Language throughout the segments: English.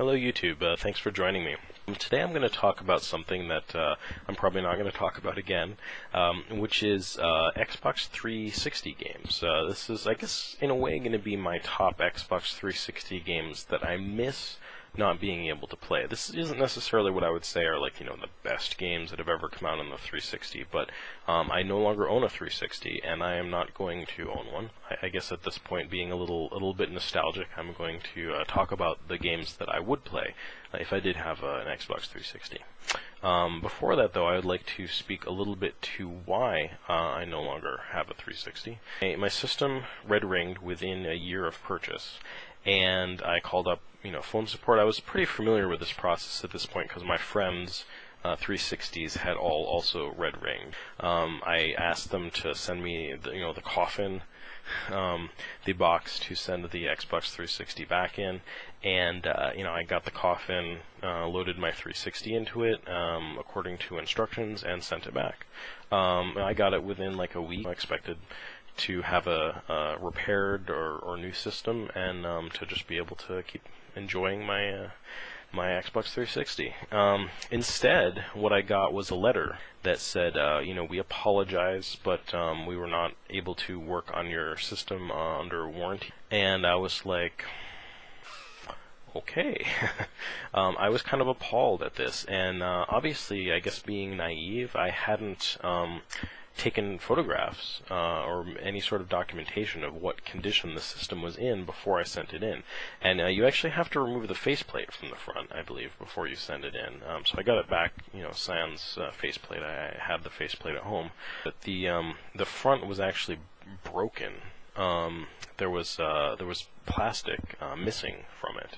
Hello YouTube, thanks for joining me. Today I'm going to talk about something that I'm probably not going to talk about again, which is Xbox 360 games. This is, I guess, in a way going to be my top Xbox 360 games that I miss not being able to play. This isn't necessarily what I would say are the best games that have ever come out on the 360, but I no longer own a 360 and I am not going to own one. I guess at this point, being a little bit nostalgic, I'm going to talk about the games that I would play if I did have an Xbox 360. Before that though, I would like to speak a little bit to why I no longer have a 360. My system red-ringed within a year of purchase, and I called up phone support. I was pretty familiar with this process at this point because my friends' 360s had all also red-ringed. I asked them to send me the coffin, the box to send the Xbox 360 back in, and I got the coffin, loaded my 360 into it according to instructions, and sent it back. I got it within like a week. I expected to have a repaired or new system, and to just be able to keep enjoying my Xbox 360. Instead, what I got was a letter that said, we apologize, but we were not able to work on your system under warranty. And I was like, okay. I was kind of appalled at this, and obviously, I guess being naive, I hadn't taken photographs or any sort of documentation of what condition the system was in before I sent it in. And you actually have to remove the faceplate from the front, I believe, before you send it in. So I got it back, sans faceplate. I had the faceplate at home, but the front was actually broken. There was plastic missing from it,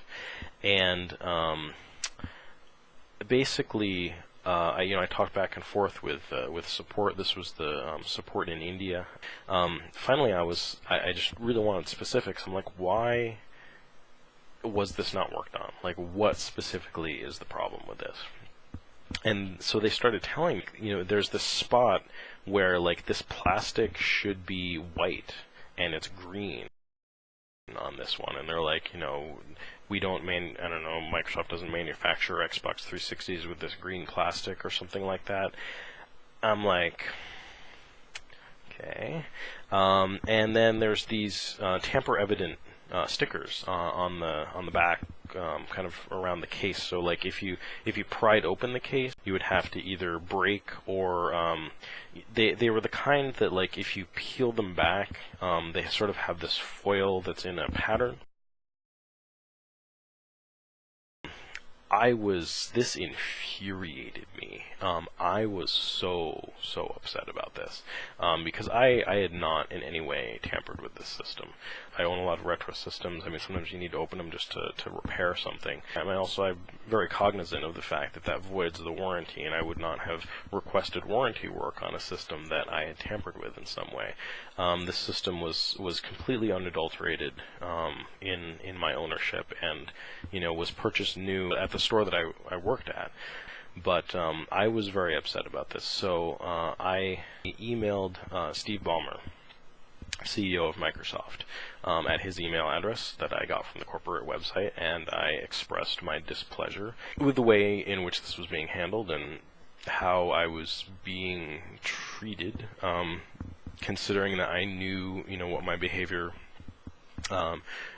and basically. I talked back and forth with support. This was the support in India. Finally, I just really wanted specifics. I'm like, why was this not worked on? Like, what specifically is the problem with this? And so they started telling me, there's this spot where this plastic should be white and it's green on this one, and they're like, we don't Microsoft doesn't manufacture Xbox 360s with this green plastic or something like that. I'm like, okay. And then there's these tamper-evident stickers on the back, kind of around the case. So if you pried open the case, you would have to either break or they were the kind that if you peel them back, they sort of have this foil that's in a pattern. This infuriated me. I was so upset about this, because I had not in any way tampered with this system. I own a lot of retro systems. I mean, sometimes you need to open them just to repair something. And I'm very cognizant of the fact that voids the warranty, and I would not have requested warranty work on a system that I had tampered with in some way. This system was completely unadulterated in my ownership, and was purchased new at the store that I worked at. But I was very upset about this, so I emailed Steve Ballmer, CEO of Microsoft, at his email address that I got from the corporate website, and I expressed my displeasure with the way in which this was being handled and how I was being treated, considering that I knew, what my behavior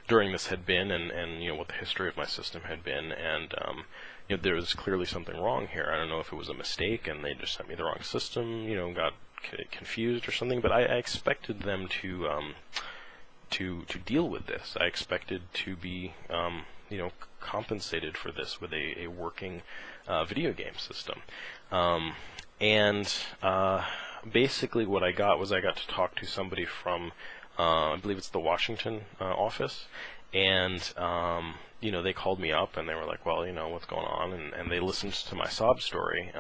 during this had been, and what the history of my system had been, and there was clearly something wrong here. I don't know if it was a mistake and they just sent me the wrong system, got confused or something, but I expected them to deal with this. I expected to be compensated for this with a working video game system. Basically what I got to talk to somebody from I believe it's the Washington office, and they called me up and they were like, well, what's going on, and they listened to my sob story,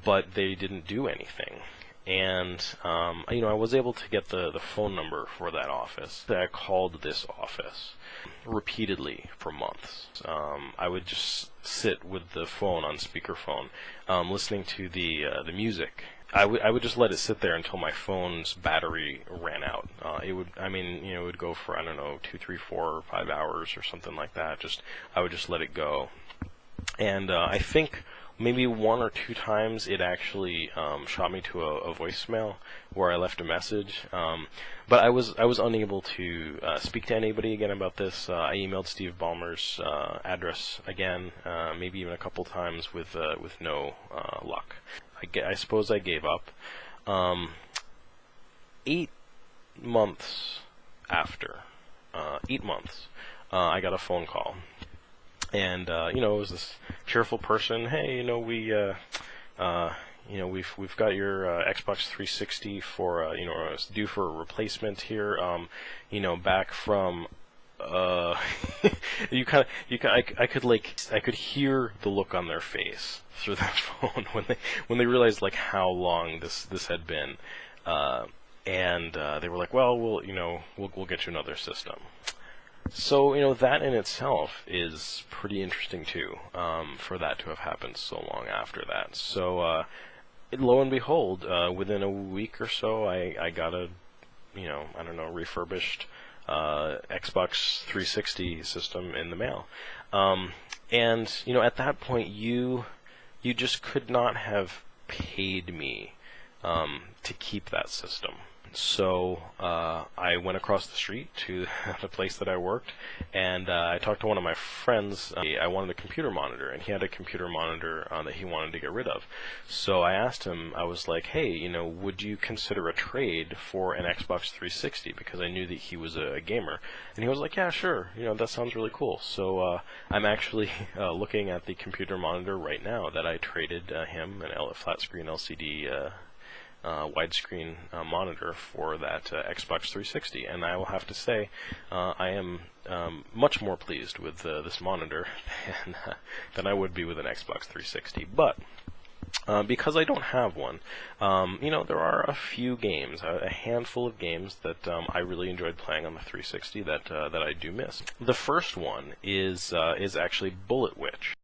but they didn't do anything. And I was able to get the phone number for that office. I called this office repeatedly for months. I would just sit with the phone on speakerphone, listening to the music I would just let it sit there until my phone's battery ran out. It would, it would go for, I don't know, 2, 3, 4, or 5 hours or something like that. I would just let it go. And I think maybe 1 or 2 times it actually shot me to a voicemail where I left a message. But I was unable to speak to anybody again about this. I emailed Steve Ballmer's address again, maybe even a couple times with no luck. I suppose I gave up. 8 months after, 8 months, I got a phone call. And it was this cheerful person. Hey, we've got your Xbox 360 for it's due for a replacement here. Back from I could hear the look on their face through that phone when they realized like how long this had been, and they were like, well, we'll get you another system. So, that in itself is pretty interesting too, for that to have happened so long after that. So, lo and behold, within a week or so, I got a, refurbished Xbox 360 system in the mail. And, at that point, you just could not have paid me to keep that system. So I went across the street to the place that I worked, and I talked to one of my friends. I wanted a computer monitor, and he had a computer monitor that he wanted to get rid of. So I asked him, I was like, hey, would you consider a trade for an Xbox 360? Because I knew that he was a gamer. And he was like, yeah, sure, that sounds really cool. So I'm actually looking at the computer monitor right now that I traded him, an flat screen LCD widescreen monitor for that Xbox 360, and I will have to say I am much more pleased with this monitor than I would be with an Xbox 360. But because I don't have one, there are a few games, a handful of games that I really enjoyed playing on the 360 that I do miss. The first one is actually Bullet Witch,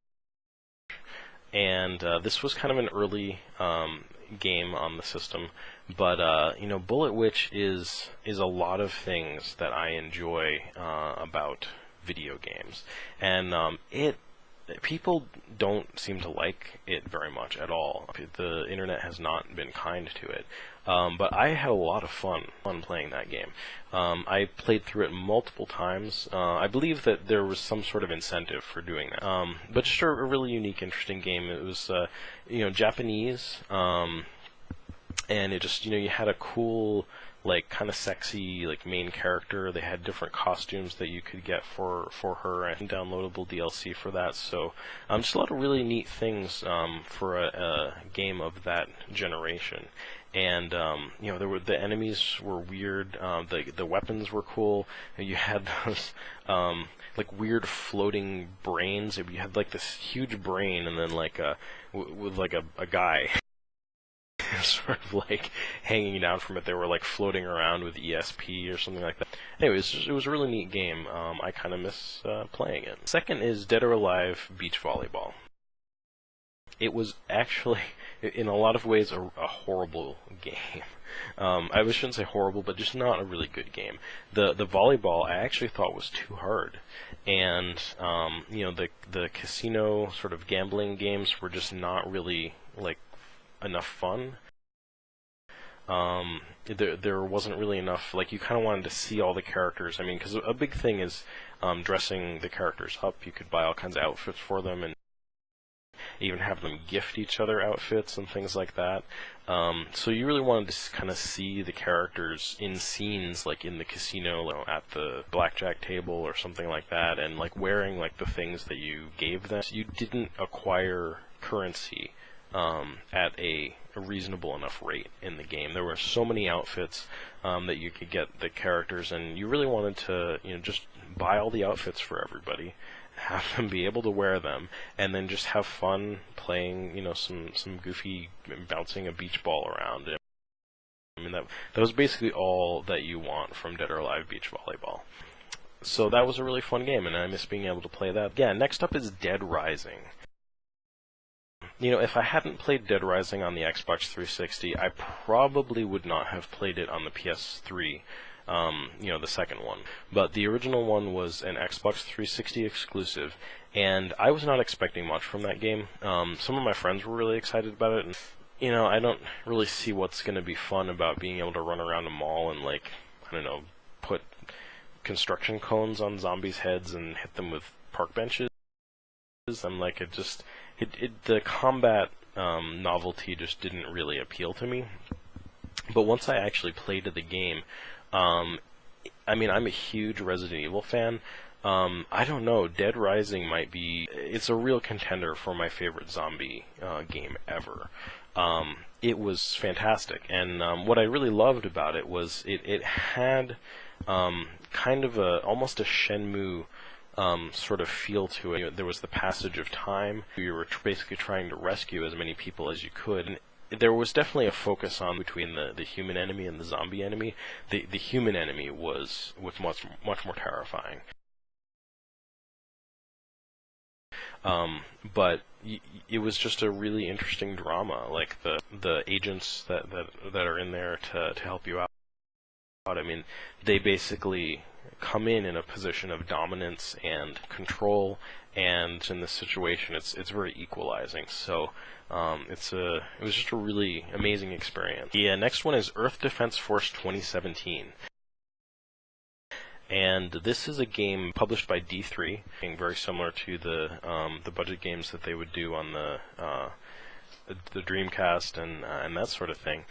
and this was kind of an early game on the system, but Bullet Witch is a lot of things that I enjoy about video games, and people don't seem to like it very much at all. The internet has not been kind to it, but I had a lot of fun playing that game. I played through it multiple times. I believe that there was some sort of incentive for doing that, but just a really unique, interesting game. It was Japanese, and it just you had a cool, like, kind of sexy, like, main character. They had different costumes that you could get for her, and downloadable DLC for that. So just a lot of really neat things for a game of that generation. And the enemies were weird. The weapons were cool. You had those like weird floating brains. You had like this huge brain, and then like with like a guy sort of like hanging down from it. They were like floating around with ESP or something like that. Anyways, it was a really neat game. I kind of miss playing it. Second is Dead or Alive Beach Volleyball. It was actually, in a lot of ways, a horrible game. I shouldn't say horrible, but just not a really good game. The volleyball I actually thought was too hard, and the casino sort of gambling games were just not really like enough fun. There wasn't really enough, like, you kind of wanted to see all the characters. I mean, because a big thing is dressing the characters up. You could buy all kinds of outfits for them, and even have them gift each other outfits and things like that. So you really wanted to kind of see the characters in scenes, like in the casino, at the blackjack table or something like that, and like wearing like the things that you gave them. So you didn't acquire currency at a reasonable enough rate in the game. There were so many outfits that you could get the characters, and you really wanted to just buy all the outfits for everybody, have them be able to wear them, and then just have fun playing some goofy, bouncing a beach ball around. I mean, that was basically all that you want from Dead or Alive Beach Volleyball. So that was a really fun game, and I miss being able to play that. Yeah, next up is Dead Rising. if I hadn't played Dead Rising on the Xbox 360, I probably would not have played it on the PS3. The second one. But the original one was an Xbox 360 exclusive, and I was not expecting much from that game. Some of my friends were really excited about it, and I don't really see what's going to be fun about being able to run around a mall and, like, I don't know, put construction cones on zombies' heads and hit them with park benches. I'm like, the combat novelty just didn't really appeal to me. But once I actually played the game, I'm a huge Resident Evil fan. I don't know, Dead Rising it's a real contender for my favorite zombie game ever. It was fantastic, and what I really loved about it was it had kind of almost a Shenmue sort of feel to it. There was the passage of time. You were basically trying to rescue as many people as you could. And there was definitely a focus on between the human enemy and the zombie enemy. The human enemy was much more terrifying. But it was just a really interesting drama. Like the agents that are in there to help you out. I mean, they basically come in a position of dominance and control, and in this situation, it's very equalizing. So it was just a really amazing experience. The next one is Earth Defense Force 2017. And this is a game published by D3, very similar to the budget games that they would do on the Dreamcast and that sort of thing.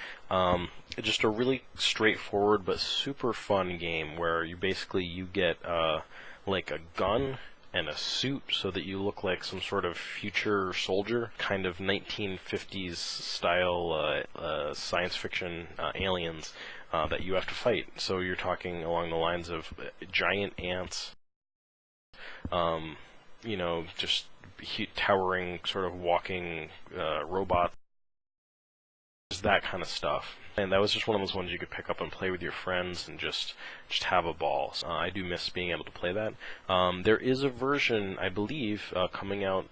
Just a really straightforward but super fun game where you get like a gun and a suit so that you look like some sort of future soldier, kind of 1950s style science fiction aliens that you have to fight. So you're talking along the lines of giant ants, just towering, sort of walking robots, that kind of stuff. And that was just one of those ones you could pick up and play with your friends and just have a ball. So, I do miss being able to play that. There is a version, I believe, coming out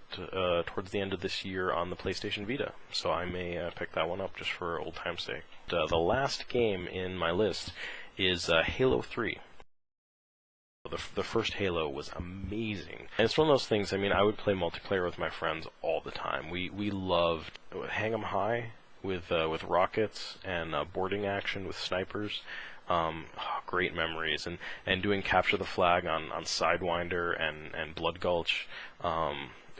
towards the end of this year on the PlayStation Vita, so I may pick that one up just for old time's sake. The last game in my list is Halo 3. The first Halo was amazing. And it's one of those things, I would play multiplayer with my friends all the time. We loved Hang 'em High with rockets and boarding action with snipers. Great memories. And doing Capture the Flag on Sidewinder and Blood Gulch.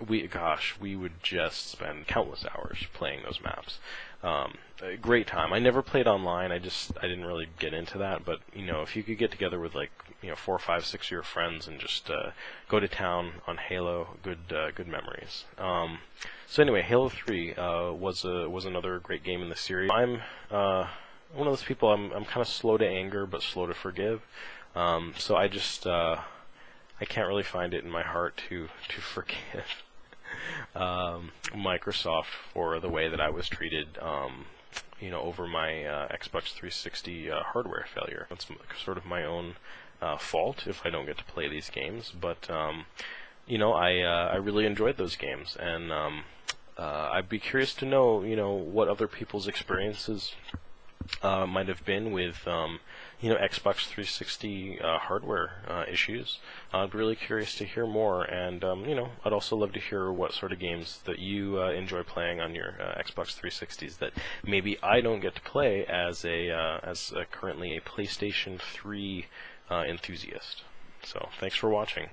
We would just spend countless hours playing those maps. A great time. I never played online. I didn't really get into that. But if you could get together with 4, 5, 6 of your friends and just go to town on Halo, good memories. So anyway, Halo 3 was another great game in the series. I'm one of those people. I'm kind of slow to anger but slow to forgive. So I can't really find it in my heart to forgive Microsoft for the way that I was treated, over my Xbox 360 hardware failure. That's sort of my own fault if I don't get to play these games, but I really enjoyed those games, and I'd be curious to know, what other people's experiences might have been with Xbox 360 hardware issues. I'd be really curious to hear more, and I'd also love to hear what sort of games that you enjoy playing on your Xbox 360s that maybe I don't get to play as currently a PlayStation 3 enthusiast. So thanks for watching.